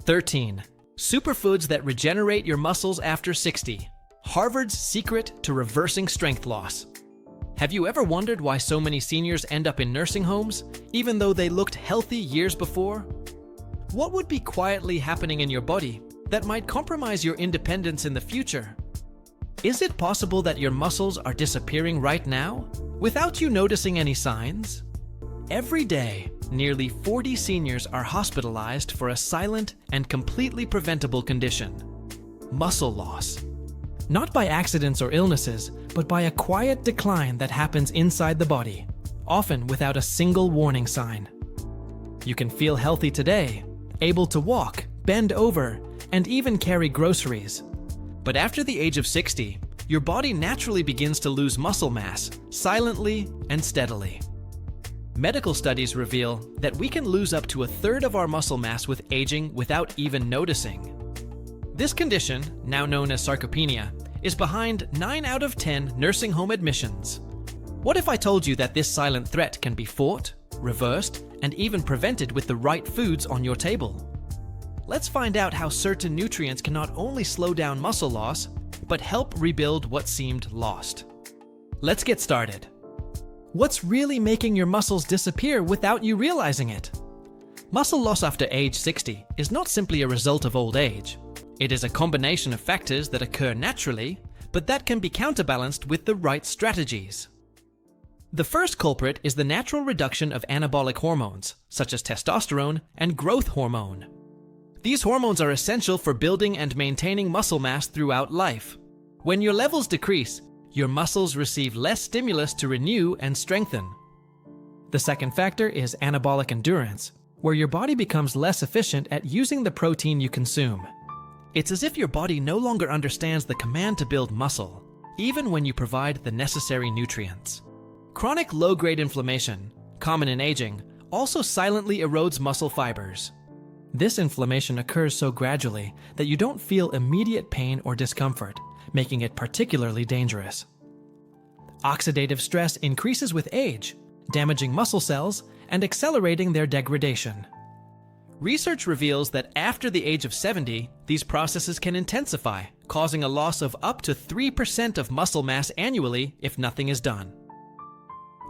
13. Superfoods that regenerate your muscles after 60. Harvard's secret to reversing strength loss. Have you ever wondered why so many seniors end up in nursing homes, even though they looked healthy years before? What would be quietly happening in your body that might compromise your independence in the future? Is it possible that your muscles are disappearing right now, without you noticing any signs? Every day, nearly 40 seniors are hospitalized for a silent and completely preventable condition: muscle loss. Not by accidents or illnesses, but by a quiet decline that happens inside the body, often without a single warning sign. You can feel healthy today, able to walk, bend over, and even carry groceries. But after the age of 60, your body naturally begins to lose muscle mass, silently and steadily. Medical studies reveal that we can lose up to a third of our muscle mass with aging without even noticing. This condition, now known as sarcopenia, is behind 9 out of 10 nursing home admissions. What if I told you that this silent threat can be fought, reversed, and even prevented with the right foods on your table? Let's find out how certain nutrients can not only slow down muscle loss, but help rebuild what seemed lost. Let's get started. What's really making your muscles disappear without you realizing it? Muscle loss after age 60 is not simply a result of old age. It is a combination of factors that occur naturally, but that can be counterbalanced with the right strategies. The first culprit is the natural reduction of anabolic hormones, such as testosterone and growth hormone. These hormones are essential for building and maintaining muscle mass throughout life. When your levels decrease, your muscles receive less stimulus to renew and strengthen. The second factor is anabolic endurance, where your body becomes less efficient at using the protein you consume. It's as if your body no longer understands the command to build muscle, even when you provide the necessary nutrients. Chronic low-grade inflammation, common in aging, also silently erodes muscle fibers. This inflammation occurs so gradually that you don't feel immediate pain or discomfort, making it particularly dangerous. Oxidative stress increases with age, damaging muscle cells and accelerating their degradation. Research reveals that after the age of 70, these processes can intensify, causing a loss of up to 3% of muscle mass annually if nothing is done.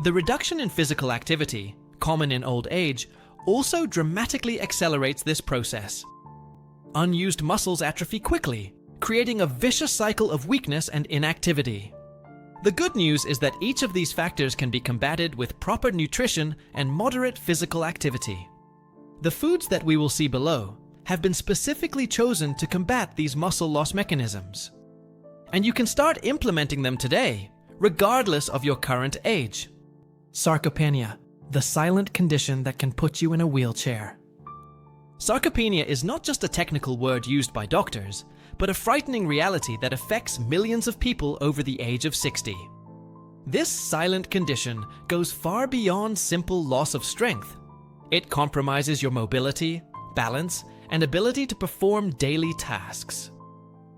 The reduction in physical activity, common in old age, also dramatically accelerates this process. Unused muscles atrophy quickly, creating a vicious cycle of weakness and inactivity. The good news is that each of these factors can be combated with proper nutrition and moderate physical activity. The foods that we will see below have been specifically chosen to combat these muscle loss mechanisms. And you can start implementing them today, regardless of your current age. Sarcopenia, the silent condition that can put you in a wheelchair. Sarcopenia is not just a technical word used by doctors, but a frightening reality that affects millions of people over the age of 60. This silent condition goes far beyond simple loss of strength. It compromises your mobility, balance, and ability to perform daily tasks.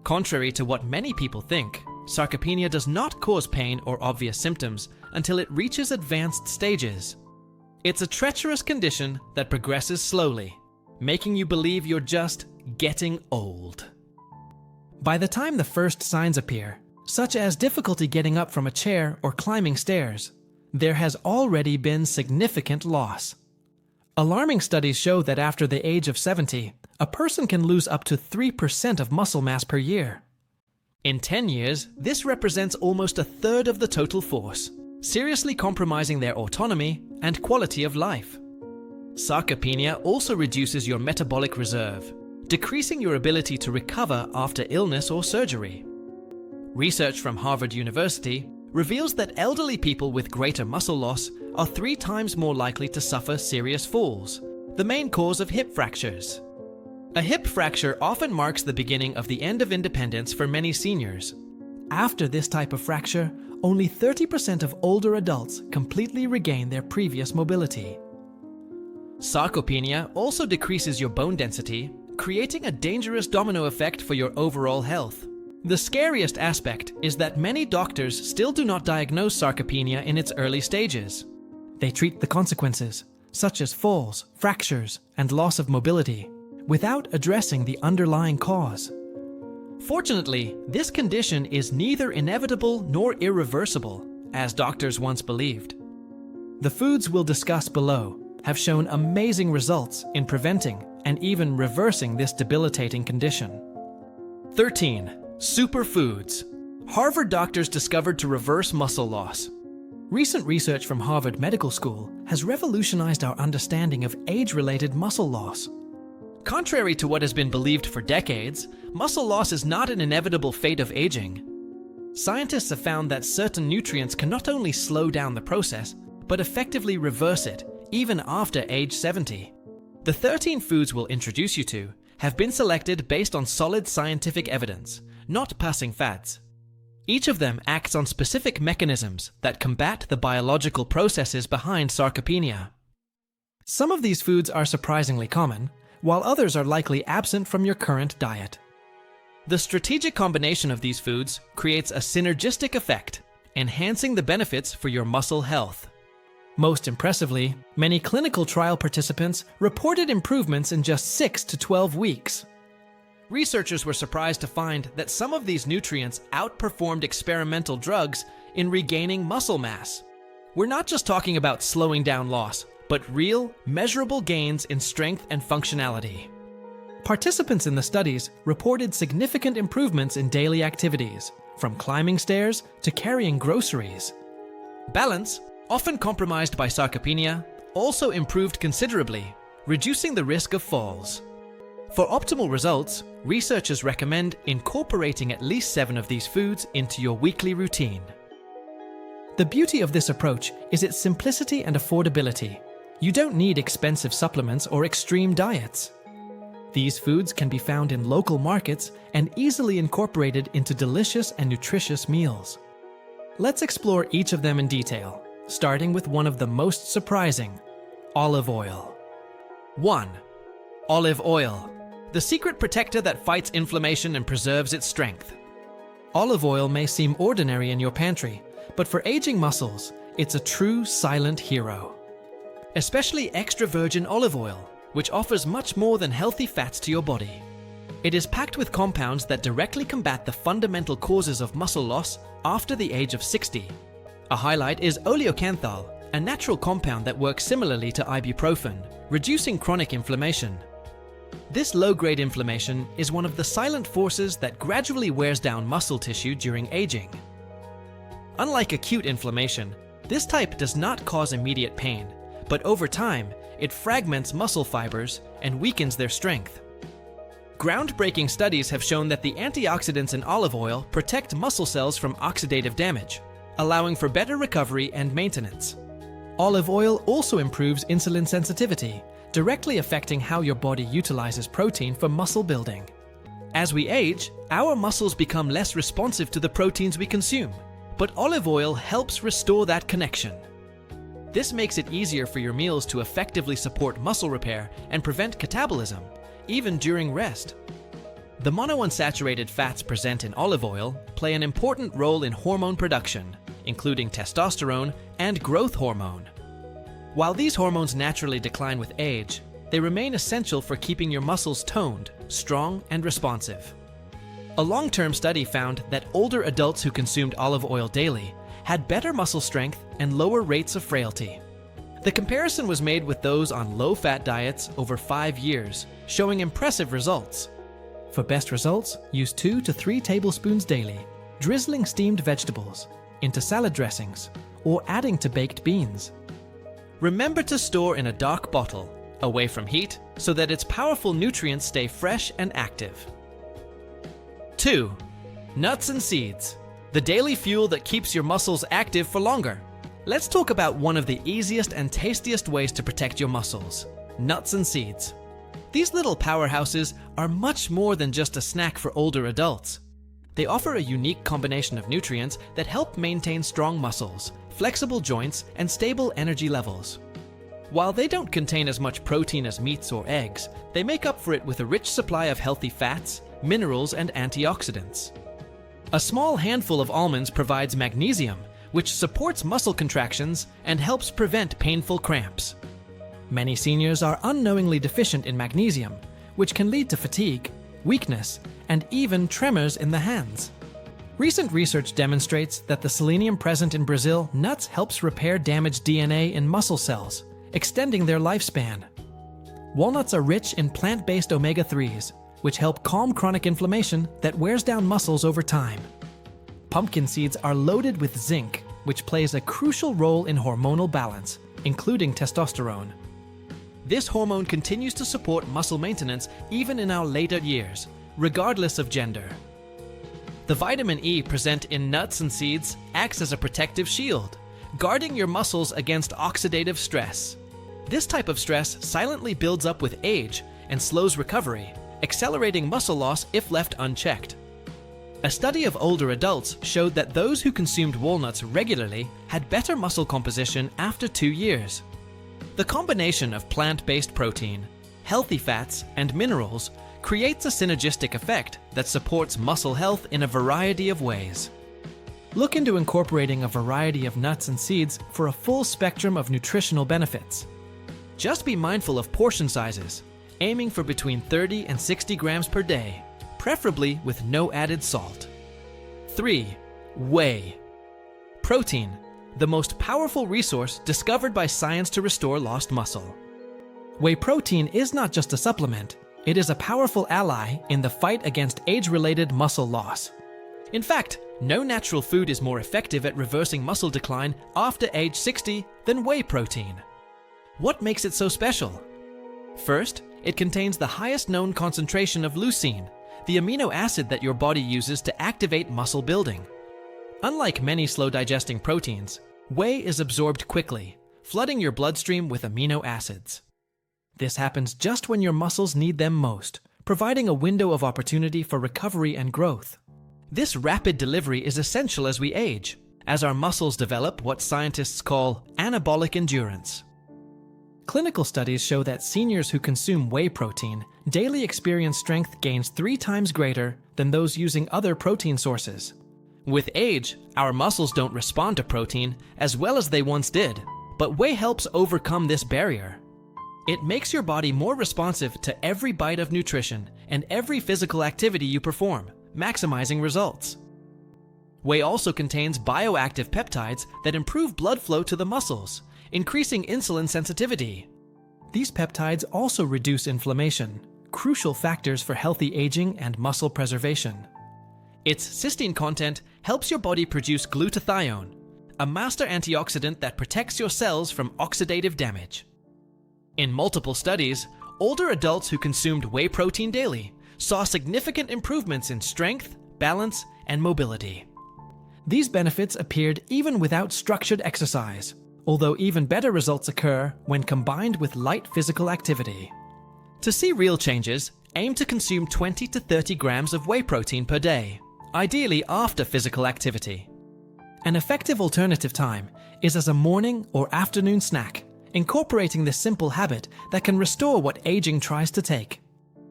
Contrary to what many people think, sarcopenia does not cause pain or obvious symptoms until it reaches advanced stages. It's a treacherous condition that progresses slowly, making you believe you're just getting old. By the time the first signs appear, such as difficulty getting up from a chair or climbing stairs, there has already been significant loss. Alarming studies show that after the age of 70, a person can lose up to 3% of muscle mass per year. In 10 years, this represents almost a third of the total force, seriously compromising their autonomy and quality of life. Sarcopenia also reduces your metabolic reserve, decreasing your ability to recover after illness or surgery. Research from Harvard University reveals that elderly people with greater muscle loss are 3 times more likely to suffer serious falls, the main cause of hip fractures. A hip fracture often marks the beginning of the end of independence for many seniors. After this type of fracture, only 30% of older adults completely regain their previous mobility. Sarcopenia also decreases your bone density, creating a dangerous domino effect for your overall health. The scariest aspect is that many doctors still do not diagnose sarcopenia in its early stages. They treat the consequences, such as falls, fractures, and loss of mobility, without addressing the underlying cause. Fortunately, this condition is neither inevitable nor irreversible, as doctors once believed. The foods we'll discuss below have shown amazing results in preventing and even reversing this debilitating condition. 13. Superfoods. Harvard doctors discovered to reverse muscle loss. Recent research from Harvard Medical School has revolutionized our understanding of age-related muscle loss. Contrary to what has been believed for decades, muscle loss is not an inevitable fate of aging. Scientists have found that certain nutrients can not only slow down the process, but effectively reverse it, even after age 70. The 13 foods we'll introduce you to have been selected based on solid scientific evidence, not passing fads. Each of them acts on specific mechanisms that combat the biological processes behind sarcopenia. Some of these foods are surprisingly common, while others are likely absent from your current diet. The strategic combination of these foods creates a synergistic effect, enhancing the benefits for your muscle health. Most impressively, many clinical trial participants reported improvements in just 6 to 12 weeks. Researchers were surprised to find that some of these nutrients outperformed experimental drugs in regaining muscle mass. We're not just talking about slowing down loss, but real, measurable gains in strength and functionality. Participants in the studies reported significant improvements in daily activities, from climbing stairs to carrying groceries. Balance, often compromised by sarcopenia, also improved considerably, reducing the risk of falls. For optimal results, researchers recommend incorporating at least 7 of these foods into your weekly routine. The beauty of this approach is its simplicity and affordability. You don't need expensive supplements or extreme diets. These foods can be found in local markets and easily incorporated into delicious and nutritious meals. Let's explore each of them in detail, starting with one of the most surprising: olive oil. 1. Olive oil, the secret protector that fights inflammation and preserves its strength. Olive oil may seem ordinary in your pantry, but for aging muscles, it's a true silent hero. Especially extra virgin olive oil, which offers much more than healthy fats to your body. It is packed with compounds that directly combat the fundamental causes of muscle loss after the age of 60. A highlight is oleocanthal, a natural compound that works similarly to ibuprofen, reducing chronic inflammation. This low-grade inflammation is one of the silent forces that gradually wears down muscle tissue during aging. Unlike acute inflammation, this type does not cause immediate pain, but over time, it fragments muscle fibers and weakens their strength. Groundbreaking studies have shown that the antioxidants in olive oil protect muscle cells from oxidative damage, allowing for better recovery and maintenance. Olive oil also improves insulin sensitivity, directly affecting how your body utilizes protein for muscle building. As we age, our muscles become less responsive to the proteins we consume, but olive oil helps restore that connection. This makes it easier for your meals to effectively support muscle repair and prevent catabolism, even during rest. The monounsaturated fats present in olive oil play an important role in hormone production, including testosterone and growth hormone. While these hormones naturally decline with age, they remain essential for keeping your muscles toned, strong, and responsive. A long-term study found that older adults who consumed olive oil daily had better muscle strength and lower rates of frailty. The comparison was made with those on low-fat diets over 5 years, showing impressive results. For best results, use 2 to 3 tablespoons daily, drizzling steamed vegetables into salad dressings or adding to baked beans. Remember to store in a dark bottle, away from heat, so that its powerful nutrients stay fresh and active. 2. Nuts and seeds, the daily fuel that keeps your muscles active for longer. Let's talk about one of the easiest and tastiest ways to protect your muscles: nuts and seeds. These little powerhouses are much more than just a snack for older adults. They offer a unique combination of nutrients that help maintain strong muscles, flexible joints, and stable energy levels. While they don't contain as much protein as meats or eggs, they make up for it with a rich supply of healthy fats, minerals, and antioxidants. A small handful of almonds provides magnesium, which supports muscle contractions and helps prevent painful cramps. Many seniors are unknowingly deficient in magnesium, which can lead to fatigue, weakness, and even tremors in the hands. Recent research demonstrates that the selenium present in Brazil nuts helps repair damaged DNA in muscle cells, extending their lifespan. Walnuts are rich in plant-based omega-3s, which help calm chronic inflammation that wears down muscles over time. Pumpkin seeds are loaded with zinc, which plays a crucial role in hormonal balance, including testosterone. This hormone continues to support muscle maintenance even in our later years, regardless of gender. The vitamin E present in nuts and seeds acts as a protective shield, guarding your muscles against oxidative stress. This type of stress silently builds up with age and slows recovery, accelerating muscle loss if left unchecked. A study of older adults showed that those who consumed walnuts regularly had better muscle composition after 2 years. The combination of plant-based protein, healthy fats, and minerals creates a synergistic effect that supports muscle health in a variety of ways. Look into incorporating a variety of nuts and seeds for a full spectrum of nutritional benefits. Just be mindful of portion sizes, aiming for between 30 and 60 grams per day, preferably with no added salt. 3. Whey. Protein, the most powerful resource discovered by science to restore lost muscle. Whey protein is not just a supplement, it is a powerful ally in the fight against age-related muscle loss. In fact, no natural food is more effective at reversing muscle decline after age 60 than whey protein. What makes it so special? First, it contains the highest known concentration of leucine, the amino acid that your body uses to activate muscle building. Unlike many slow-digesting proteins, whey is absorbed quickly, flooding your bloodstream with amino acids. This happens just when your muscles need them most, providing a window of opportunity for recovery and growth. This rapid delivery is essential as we age, as our muscles develop what scientists call anabolic endurance. Clinical studies show that seniors who consume whey protein daily experience strength gains 3 times greater than those using other protein sources. With age, our muscles don't respond to protein as well as they once did, but whey helps overcome this barrier. It makes your body more responsive to every bite of nutrition and every physical activity you perform, maximizing results. Whey also contains bioactive peptides that improve blood flow to the muscles, increasing insulin sensitivity. These peptides also reduce inflammation, crucial factors for healthy aging and muscle preservation. Its cysteine content helps your body produce glutathione, a master antioxidant that protects your cells from oxidative damage. In multiple studies, older adults who consumed whey protein daily saw significant improvements in strength, balance, and mobility. These benefits appeared even without structured exercise, although even better results occur when combined with light physical activity. To see real changes, aim to consume 20 to 30 grams of whey protein per day, ideally after physical activity. An effective alternative time is as a morning or afternoon snack, incorporating this simple habit that can restore what aging tries to take.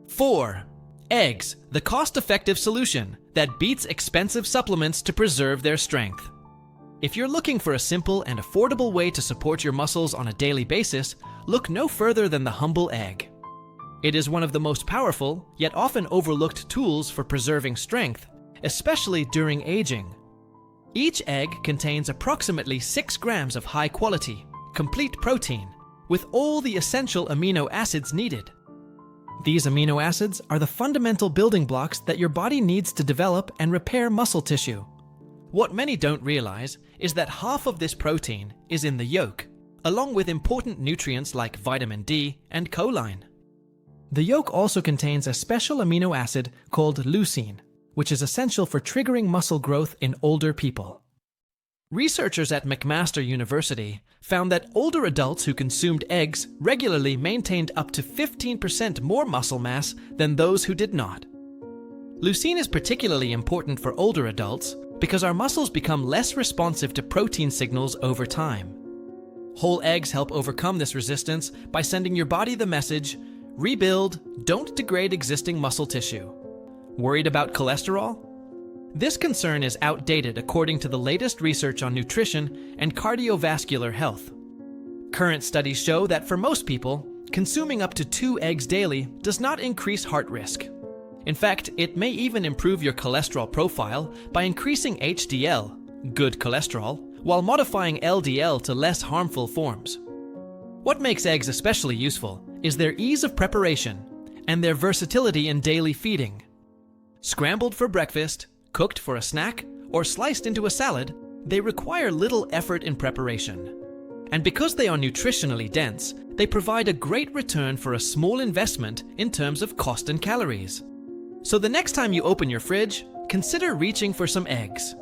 4. Eggs, the cost-effective solution that beats expensive supplements to preserve their strength. If you're looking for a simple and affordable way to support your muscles on a daily basis, look no further than the humble egg. It is one of the most powerful, yet often overlooked tools for preserving strength, especially during aging. Each egg contains approximately 6 grams of high-quality, complete protein, with all the essential amino acids needed. These amino acids are the fundamental building blocks that your body needs to develop and repair muscle tissue. What many don't realize is that half of this protein is in the yolk, along with important nutrients like vitamin D and choline. The yolk also contains a special amino acid called leucine, which is essential for triggering muscle growth in older people. Researchers at McMaster University found that older adults who consumed eggs regularly maintained up to 15% more muscle mass than those who did not. Leucine is particularly important for older adults because our muscles become less responsive to protein signals over time. Whole eggs help overcome this resistance by sending your body the message, rebuild, don't degrade existing muscle tissue. Worried about cholesterol? This concern is outdated according to the latest research on nutrition and cardiovascular health. Current studies show that for most people, consuming up to 2 eggs daily does not increase heart risk. In fact, it may even improve your cholesterol profile by increasing HDL, good cholesterol, while modifying LDL to less harmful forms. What makes eggs especially useful is their ease of preparation and their versatility in daily feeding. Scrambled for breakfast, cooked for a snack, or sliced into a salad, they require little effort in preparation. And because they are nutritionally dense, they provide a great return for a small investment in terms of cost and calories. So the next time you open your fridge, consider reaching for some eggs.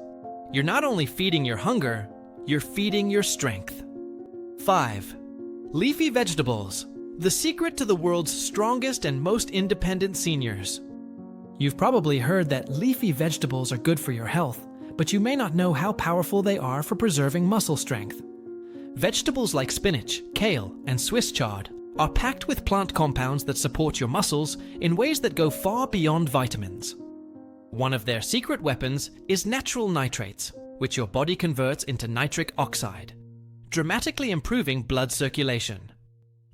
You're not only feeding your hunger, you're feeding your strength. 5. Leafy vegetables, the secret to the world's strongest and most independent seniors. You've probably heard that leafy vegetables are good for your health, but you may not know how powerful they are for preserving muscle strength. Vegetables like spinach, kale, and Swiss chard are packed with plant compounds that support your muscles in ways that go far beyond vitamins. One of their secret weapons is natural nitrates, which your body converts into nitric oxide, dramatically improving blood circulation.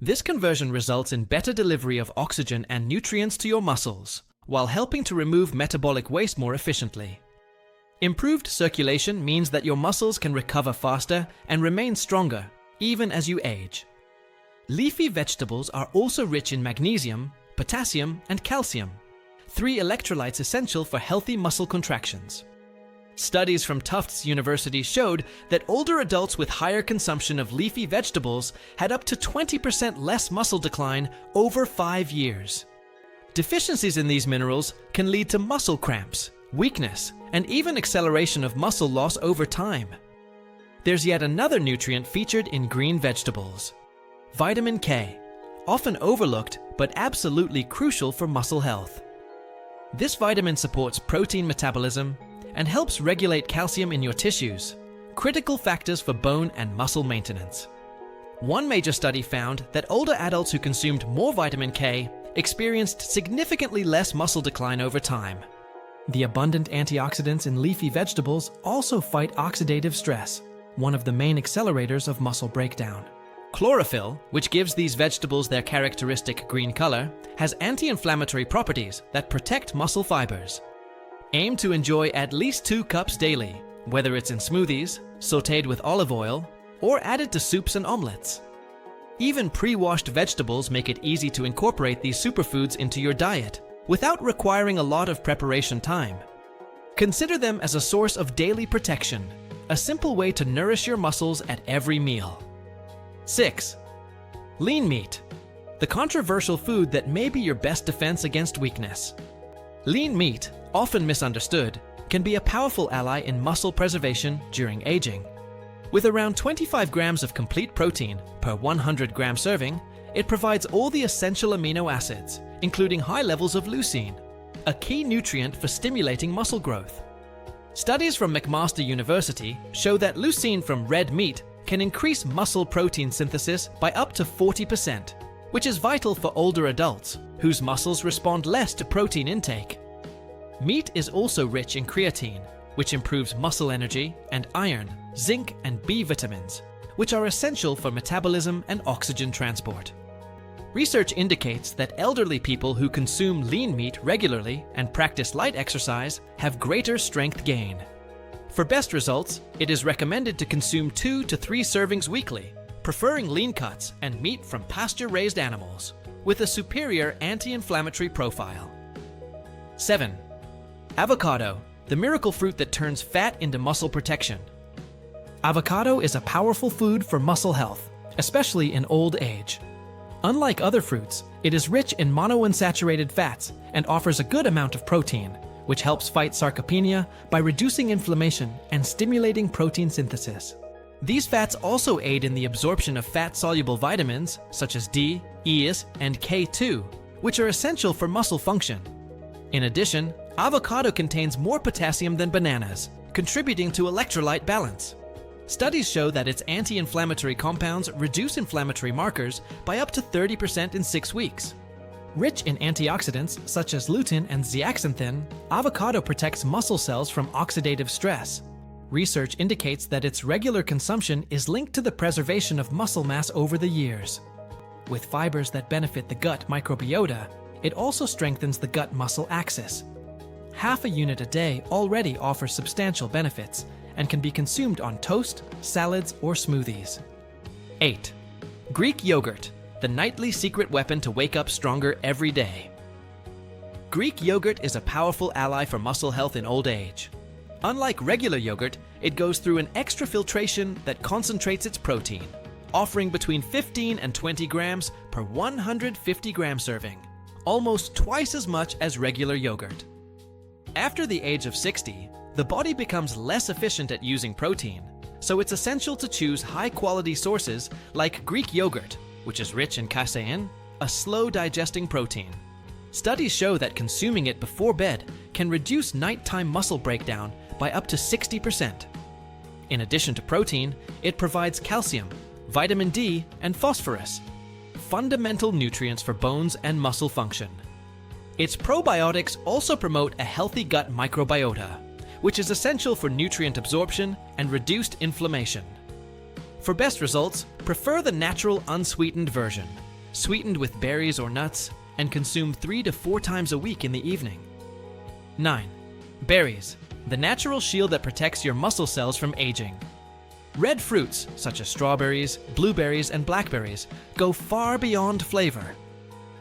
This conversion results in better delivery of oxygen and nutrients to your muscles, while helping to remove metabolic waste more efficiently. Improved circulation means that your muscles can recover faster and remain stronger, even as you age. Leafy vegetables are also rich in magnesium, potassium, and calcium, 3 electrolytes essential for healthy muscle contractions. Studies from Tufts University showed that older adults with higher consumption of leafy vegetables had up to 20% less muscle decline over 5 years. Deficiencies in these minerals can lead to muscle cramps, weakness, and even acceleration of muscle loss over time. There's yet another nutrient featured in green vegetables: vitamin K, often overlooked but absolutely crucial for muscle health. This vitamin supports protein metabolism and helps regulate calcium in your tissues, critical factors for bone and muscle maintenance. One major study found that older adults who consumed more vitamin K experienced significantly less muscle decline over time. The abundant antioxidants in leafy vegetables also fight oxidative stress, one of the main accelerators of muscle breakdown. Chlorophyll, which gives these vegetables their characteristic green color, has anti-inflammatory properties that protect muscle fibers. Aim to enjoy at least 2 cups daily, whether it's in smoothies, sautéed with olive oil, or added to soups and omelets. Even pre-washed vegetables make it easy to incorporate these superfoods into your diet without requiring a lot of preparation time. Consider them as a source of daily protection, a simple way to nourish your muscles at every meal. 6. Lean meat, the controversial food that may be your best defense against weakness. Lean meat, often misunderstood, can be a powerful ally in muscle preservation during aging. With around 25 grams of complete protein per 100-gram serving, it provides all the essential amino acids, including high levels of leucine, a key nutrient for stimulating muscle growth. Studies from McMaster University show that leucine from red meat can increase muscle protein synthesis by up to 40%, which is vital for older adults whose muscles respond less to protein intake. Meat is also rich in creatine, which improves muscle energy, and iron, zinc, and B vitamins, which are essential for metabolism and oxygen transport. Research indicates that elderly people who consume lean meat regularly and practice light exercise have greater strength gain. For best results, it is recommended to consume 2 to 3 servings weekly, preferring lean cuts and meat from pasture-raised animals, with a superior anti-inflammatory profile. 7. Avocado, the miracle fruit that turns fat into muscle protection. Avocado is a powerful food for muscle health, especially in old age. Unlike other fruits, it is rich in monounsaturated fats and offers a good amount of protein, which helps fight sarcopenia by reducing inflammation and stimulating protein synthesis. These fats also aid in the absorption of fat-soluble vitamins such as D, E, and K2, which are essential for muscle function. In addition, avocado contains more potassium than bananas, contributing to electrolyte balance. Studies show that its anti-inflammatory compounds reduce inflammatory markers by up to 30% in 6 weeks. Rich in antioxidants such as lutein and zeaxanthin, avocado protects muscle cells from oxidative stress. Research indicates that its regular consumption is linked to the preservation of muscle mass over the years. With fibers that benefit the gut microbiota, it also strengthens the gut-muscle axis. Half a unit a day already offers substantial benefits and can be consumed on toast, salads, or smoothies. 8. Greek yogurt, the nightly secret weapon to wake up stronger every day. Greek yogurt is a powerful ally for muscle health in old age. Unlike regular yogurt, it goes through an extra filtration that concentrates its protein, offering between 15 and 20 grams per 150 gram serving, almost twice as much as regular yogurt. After the age of 60, the body becomes less efficient at using protein, so it's essential to choose high-quality sources like Greek yogurt, which is rich in casein, a slow-digesting protein. Studies show that consuming it before bed can reduce nighttime muscle breakdown by up to 60%. In addition to protein, it provides calcium, vitamin D, and phosphorus, fundamental nutrients for bones and muscle function. Its probiotics also promote a healthy gut microbiota, which is essential for nutrient absorption and reduced inflammation. For best results, prefer the natural unsweetened version, sweetened with berries or nuts, and consume 3 to 4 times a week in the evening. 9. Berries, the natural shield that protects your muscle cells from aging. Red fruits, such as strawberries, blueberries, and blackberries, go far beyond flavor.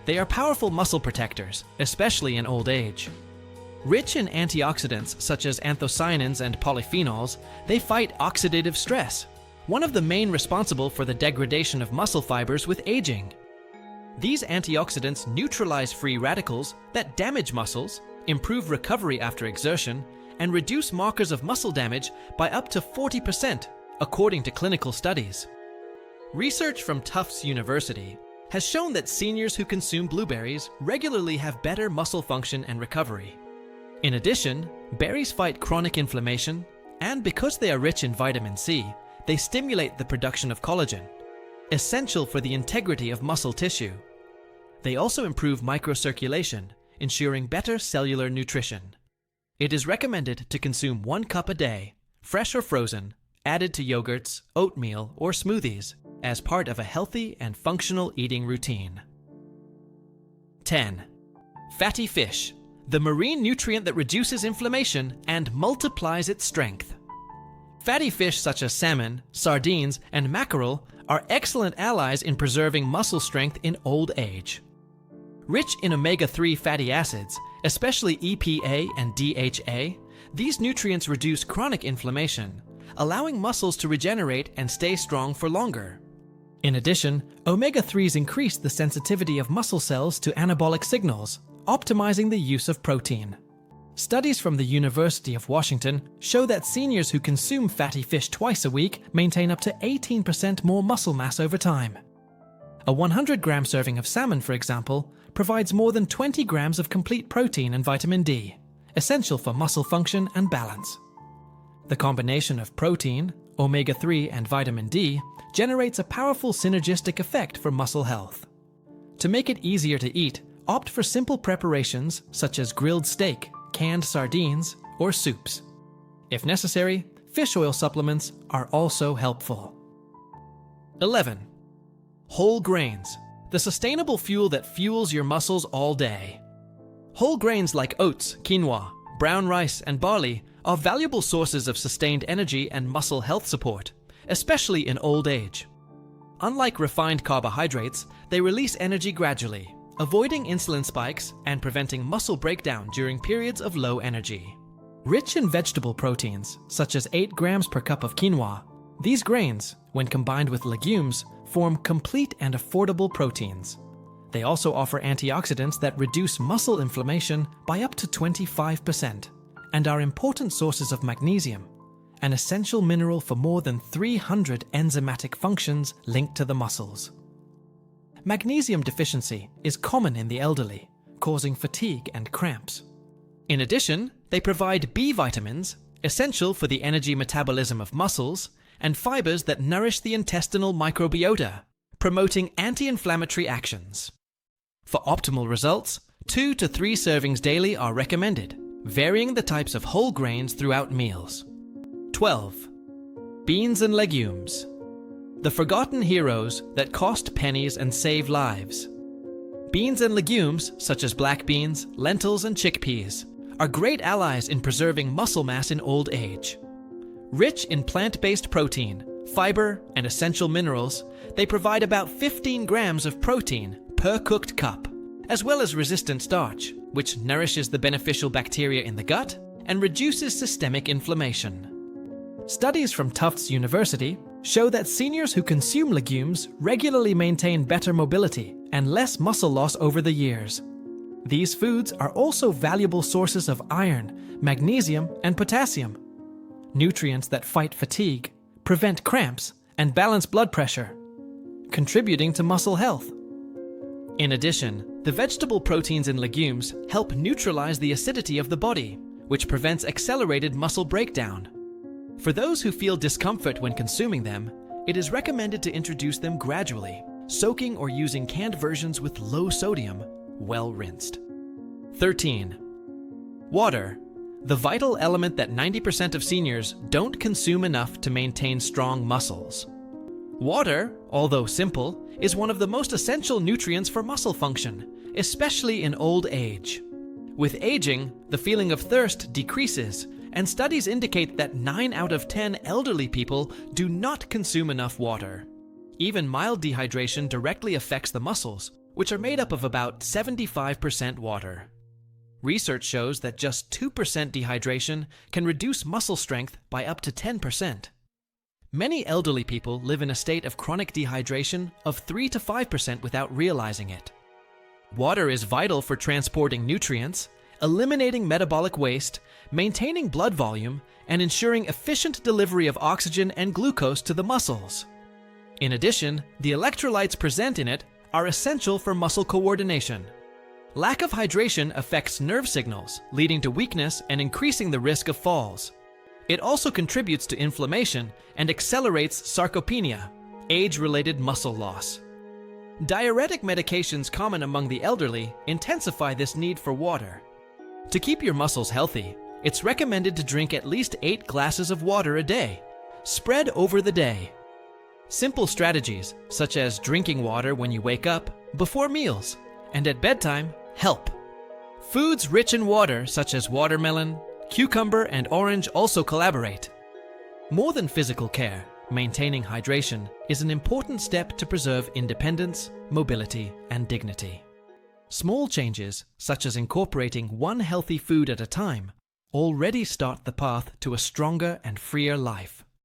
They are powerful muscle protectors, especially in old age. Rich in antioxidants such as anthocyanins and polyphenols, they fight oxidative stress, one of the main responsible for the degradation of muscle fibers with aging. These antioxidants neutralize free radicals that damage muscles, improve recovery after exertion, and reduce markers of muscle damage by up to 40%, according to clinical studies. Research from Tufts University has shown that seniors who consume blueberries regularly have better muscle function and recovery. In addition, berries fight chronic inflammation, and because they are rich in vitamin C, they stimulate the production of collagen, essential for the integrity of muscle tissue. They also improve microcirculation, ensuring better cellular nutrition. It is recommended to consume 1 cup a day, fresh or frozen, added to yogurts, oatmeal, or smoothies, as part of a healthy and functional eating routine. 10. Fatty fish, the marine nutrient that reduces inflammation and multiplies its strength. Fatty fish such as salmon, sardines, and mackerel are excellent allies in preserving muscle strength in old age. Rich in omega-3 fatty acids, especially EPA and DHA, these nutrients reduce chronic inflammation, allowing muscles to regenerate and stay strong for longer. In addition, omega-3s increase the sensitivity of muscle cells to anabolic signals, optimizing the use of protein. Studies from the University of Washington show that seniors who consume fatty fish twice a week maintain up to 18% more muscle mass over time. A 100-gram serving of salmon, for example, provides more than 20 grams of complete protein and vitamin D, essential for muscle function and balance. The combination of protein, omega-3, and vitamin D generates a powerful synergistic effect for muscle health. To make it easier to eat, opt for simple preparations such as grilled steak, canned sardines, or soups. If necessary, fish oil supplements are also helpful. 11. Whole grains, the sustainable fuel that fuels your muscles all day. Whole grains like oats, quinoa, brown rice, and barley are valuable sources of sustained energy and muscle health support, especially in old age. Unlike refined carbohydrates, they release energy gradually, avoiding insulin spikes and preventing muscle breakdown during periods of low energy. Rich in vegetable proteins, such as 8 grams per cup of quinoa, these grains, when combined with legumes, form complete and affordable proteins. They also offer antioxidants that reduce muscle inflammation by up to 25% and are important sources of magnesium, an essential mineral for more than 300 enzymatic functions linked to the muscles. Magnesium deficiency is common in the elderly, causing fatigue and cramps. In addition, they provide B vitamins, essential for the energy metabolism of muscles, and fibers that nourish the intestinal microbiota, promoting anti-inflammatory actions. For optimal results, 2 to 3 servings daily are recommended, varying the types of whole grains throughout meals. 12. Beans and legumes. The forgotten heroes that cost pennies and save lives. Beans and legumes, such as black beans, lentils, and chickpeas, are great allies in preserving muscle mass in old age. Rich in plant-based protein, fiber, and essential minerals, they provide about 15 grams of protein per cooked cup, as well as resistant starch, which nourishes the beneficial bacteria in the gut and reduces systemic inflammation. Studies from Tufts University show that seniors who consume legumes regularly maintain better mobility and less muscle loss over the years. These foods are also valuable sources of iron, magnesium, and potassium, nutrients that fight fatigue, prevent cramps, and balance blood pressure, contributing to muscle health. In addition, the vegetable proteins in legumes help neutralize the acidity of the body, which prevents accelerated muscle breakdown. For those who feel discomfort when consuming them, it is recommended to introduce them gradually, soaking or using canned versions with low sodium, well rinsed. 13. Water, the vital element that 90% of seniors don't consume enough to maintain strong muscles. Water, although simple, is one of the most essential nutrients for muscle function, especially in old age. With aging, the feeling of thirst decreases, and studies indicate that 9 out of 10 elderly people do not consume enough water. Even mild dehydration directly affects the muscles, which are made up of about 75% water. Research shows that just 2% dehydration can reduce muscle strength by up to 10%. Many elderly people live in a state of chronic dehydration of 3 to 5% without realizing it. Water is vital for transporting nutrients, eliminating metabolic waste, maintaining blood volume, and ensuring efficient delivery of oxygen and glucose to the muscles. In addition, the electrolytes present in it are essential for muscle coordination. Lack of hydration affects nerve signals, leading to weakness and increasing the risk of falls. It also contributes to inflammation and accelerates sarcopenia, age-related muscle loss. Diuretic medications common among the elderly intensify this need for water. To keep your muscles healthy, it's recommended to drink at least 8 glasses of water a day, spread over the day. Simple strategies, such as drinking water when you wake up, before meals, and at bedtime, help. Foods rich in water, such as watermelon, cucumber, and orange also collaborate. More than physical care, maintaining hydration is an important step to preserve independence, mobility, and dignity. Small changes, such as incorporating one healthy food at a time, already start the path to a stronger and freer life.